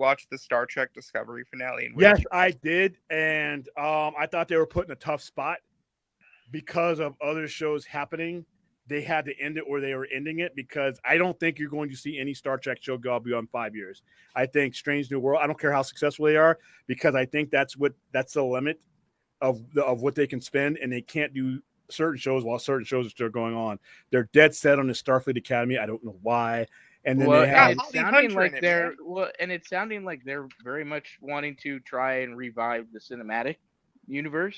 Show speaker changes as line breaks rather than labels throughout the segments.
watch the Star Trek Discovery finale? And
Yes, I did, and I thought they were put in a tough spot because of other shows happening. They had to end it where they were ending it because I don't think you're going to see any Star Trek show go beyond 5 years. I think Strange New World. I don't care how successful they are because I think that's the limit of what they can spend, and they can't do certain shows while certain shows are still going on. They're dead set on the Starfleet Academy. I don't know why. And then they
got
have
Holly Hunter in it, man.
it's sounding like they're very much wanting to try and revive the cinematic universe.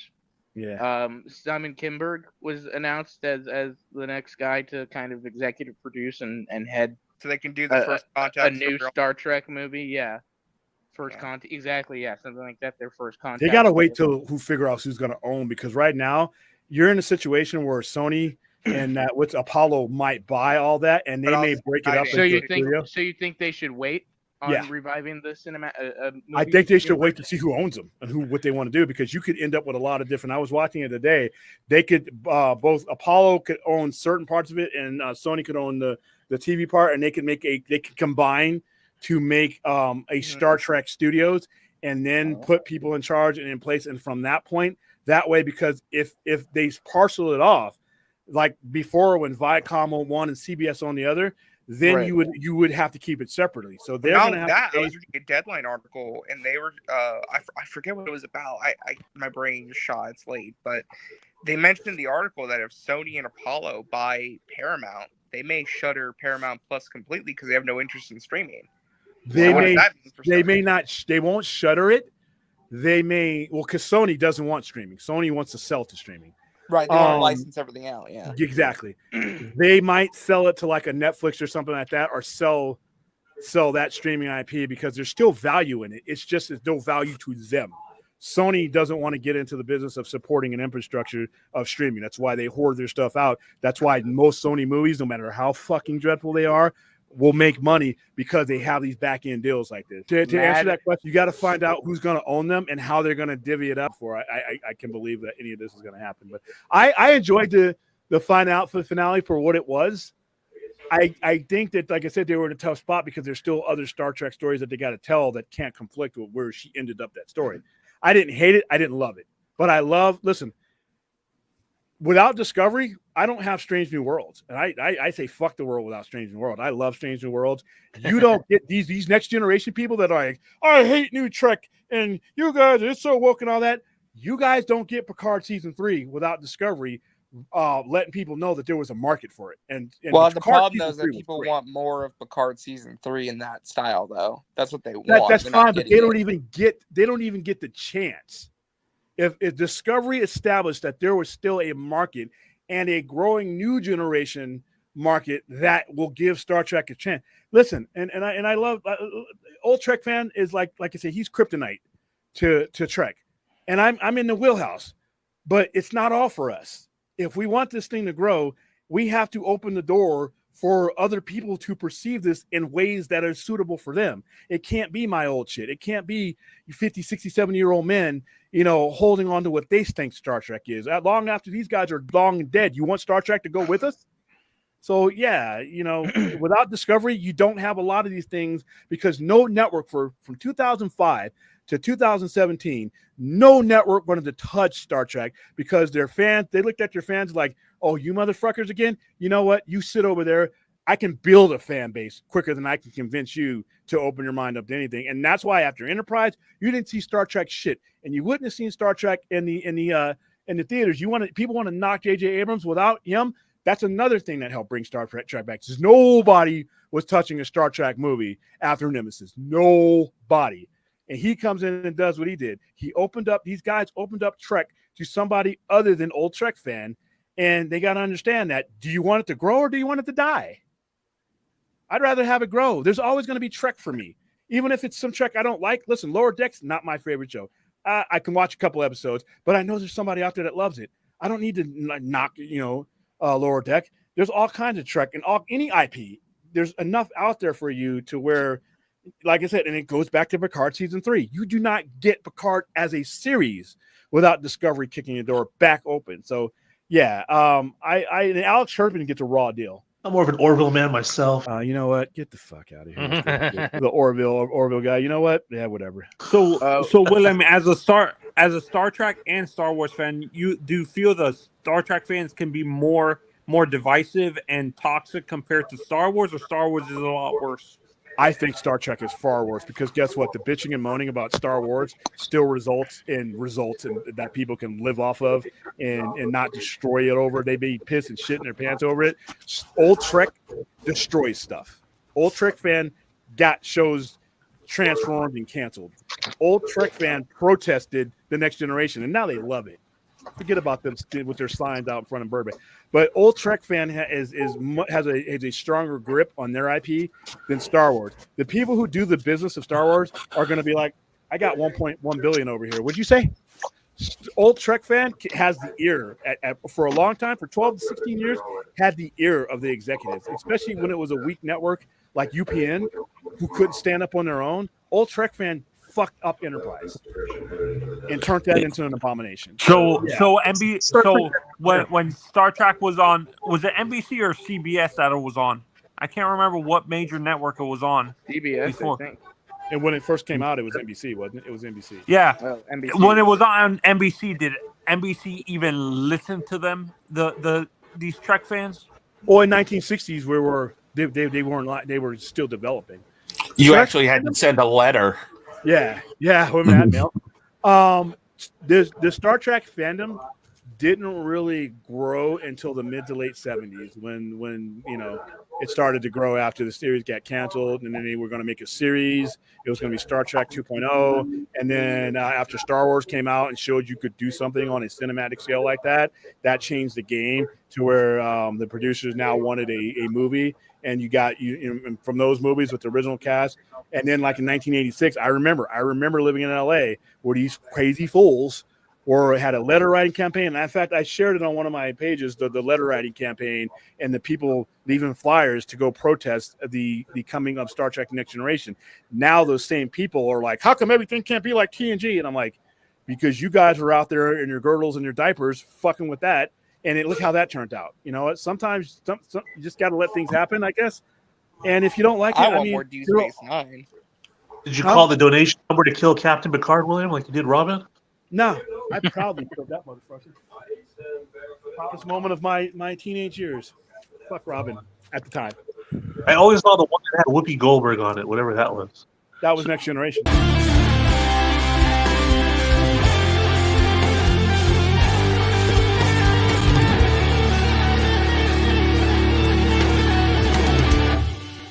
yeah.
Simon Kinberg was announced as the next guy to kind of executive produce and head
So they can do the first contact.
a new Star Trek movie. Yeah, first contact. Exactly. Yeah, something like that. Their first contact.
They got to wait till who figure out who's going to own because right now you're in a situation where Sony and that with Apollo might buy all that and they may break it up.
So you think they should wait on reviving the cinema?
I think they should wait to see who owns them and what they want to do because you could end up with a lot of different. I was watching it today. They could both Apollo could own certain parts of it and Sony could own the TV part, and they could combine to make a Star Trek Studios and then put people in charge and in place. And from that point, that way, because if they parcel it off, like before when Viacom on one and CBS on the other, then you would have to keep it separately. So they're going to have
that. I was reading a Deadline article, and they were I forget what it was about. I my brain just shot. It's late, but they mentioned in the article that if Sony and Apollo buy Paramount, they may shutter Paramount Plus completely because they have no interest in streaming.
They won't shutter it. They may because Sony doesn't want streaming. Sony wants to sell to streaming.
Right, they want to license everything out. Yeah,
exactly. They might sell it to like a Netflix or something like that, or sell that streaming IP because there's still value in it. It's just there's no value to them. Sony doesn't want to get into the business of supporting an infrastructure of streaming. That's why they hoard their stuff out. That's why most Sony movies, no matter how fucking dreadful they are, will make money because they have these back end deals like this. To answer that question, you got to find out who's going to own them and how they're going to divvy it up for. I can believe that any of this is going to happen. But I enjoyed the finale for what it was. I think that, like I said, they were in a tough spot because there's still other Star Trek stories that they got to tell that can't conflict with where she ended up that story. I didn't hate it. I didn't love it. But listen, without Discovery, I don't have Strange New Worlds. And I say fuck the world without Strange New World. I love Strange New Worlds. You don't get these next generation people that are like, I hate New Trek and you guys are so woke and all that. You guys don't get Picard season 3 without Discovery letting people know that there was a market for it. And
well, the problem though is that people want more of Picard season 3 in that style, though. That's what they want.
That's fine, but they don't even get the chance. If Discovery established that there was still a market and a growing new generation market that will give Star Trek a chance. Listen, and I love old Trek fan is like I say, he's kryptonite to Trek, and I'm in the wheelhouse, but it's not all for us. If we want this thing to grow, we have to open the door for other people to perceive this in ways that are suitable for them. It can't be my old shit. It can't be 50, 60, 70-year-old men, holding on to what they think Star Trek is. Long after these guys are long dead, you want Star Trek to go with us? So, yeah, without Discovery, you don't have a lot of these things because no network from 2005 to 2017, no network wanted to touch Star Trek because their fans, they looked at their fans like, oh, you motherfuckers again? You know what? You sit over there. I can build a fan base quicker than I can convince you to open your mind up to anything. And that's why after Enterprise, you didn't see Star Trek shit. And you wouldn't have seen Star Trek in the theaters. People want to knock J.J. Abrams without him. That's another thing that helped bring Star Trek back. Because nobody was touching a Star Trek movie after Nemesis. Nobody. And he comes in and does what he did. These guys opened up Trek to somebody other than old Trek fan. And they got to understand that. Do you want it to grow or do you want it to die? I'd rather have it grow. There's always going to be Trek for me. Even if it's some Trek I don't like. Listen, Lower Decks, not my favorite show. I can watch a couple episodes, but I know there's somebody out there that loves it. I don't need to knock, Lower Deck. There's all kinds of Trek and any IP. There's enough out there for you to where, like I said, and it goes back to Picard season 3. You do not get Picard as a series without Discovery kicking the door back open. So, yeah, and Alex Sherman gets a raw deal.
I'm more of an Orville man myself.
You know what? Get the fuck out of here. The Orville guy. You know what? Yeah, whatever.
So William, as a Star Trek and Star Wars fan, you feel the Star Trek fans can be more divisive and toxic compared to Star Wars, or Star Wars is a lot worse?
I think Star Trek is far worse because guess what? The bitching and moaning about Star Wars still results in that people can live off of and not destroy it over. They be pissed and shit in their pants over it. Old Trek destroys stuff. Old Trek fan got shows transformed and canceled. Old Trek fan protested The Next Generation, and now they love it. Forget about them with their signs out in front of Burbank. But Old Trek fan has a stronger grip on their IP than Star Wars. The people who do the business of Star Wars are going to be like, I got 1.1 billion over here. What'd you say? Old Trek fan has the ear for a long time, for 12 to 16 years, had the ear of the executives, especially when it was a weak network like UPN, who couldn't stand up on their own. Old Trek fan fucked up Enterprise and turned that into an abomination.
So when Star Trek was on, was it NBC or CBS that it was on? I can't remember what major network it was on.
CBS,
before.
I think.
And when it first came out, it was NBC, wasn't it? It was NBC.
Yeah.
NBC.
When it was on NBC, did NBC even listen to them? These Trek fans?
Well, in 1960s, they weren't they were still developing.
You
Trek,
actually had to send a letter.
Yeah, women had mail. The Star Trek fandom didn't really grow until the mid to late 70s when it started to grow after the series got canceled, and then they were going to make a series. It was going to be Star Trek 2.0, and then after Star Wars came out and showed you could do something on a cinematic scale like that changed the game to where the producers now wanted a movie, and you got from those movies with the original cast. And then, like in 1986, I remember living in LA where these crazy fools had a letter writing campaign. And in fact, I shared it on one of my pages, the letter writing campaign, and the people leaving flyers to go protest the coming of Star Trek Next Generation. Now those same people are like, how come everything can't be like TNG? And I'm like, because you guys are out there in your girdles and your diapers fucking with that. And look how that turned out. You know, sometimes you just got to let things happen, I guess. And if you don't like it,
I want more Deep Space Nine.
Did you call the donation number to kill Captain Picard, William, like you did Robin?
No, I proudly killed that motherfucker. Proudest moment of my teenage years. Fuck Robin at the time.
I always saw the one that had Whoopi Goldberg on it, whatever that was.
That was Next Generation.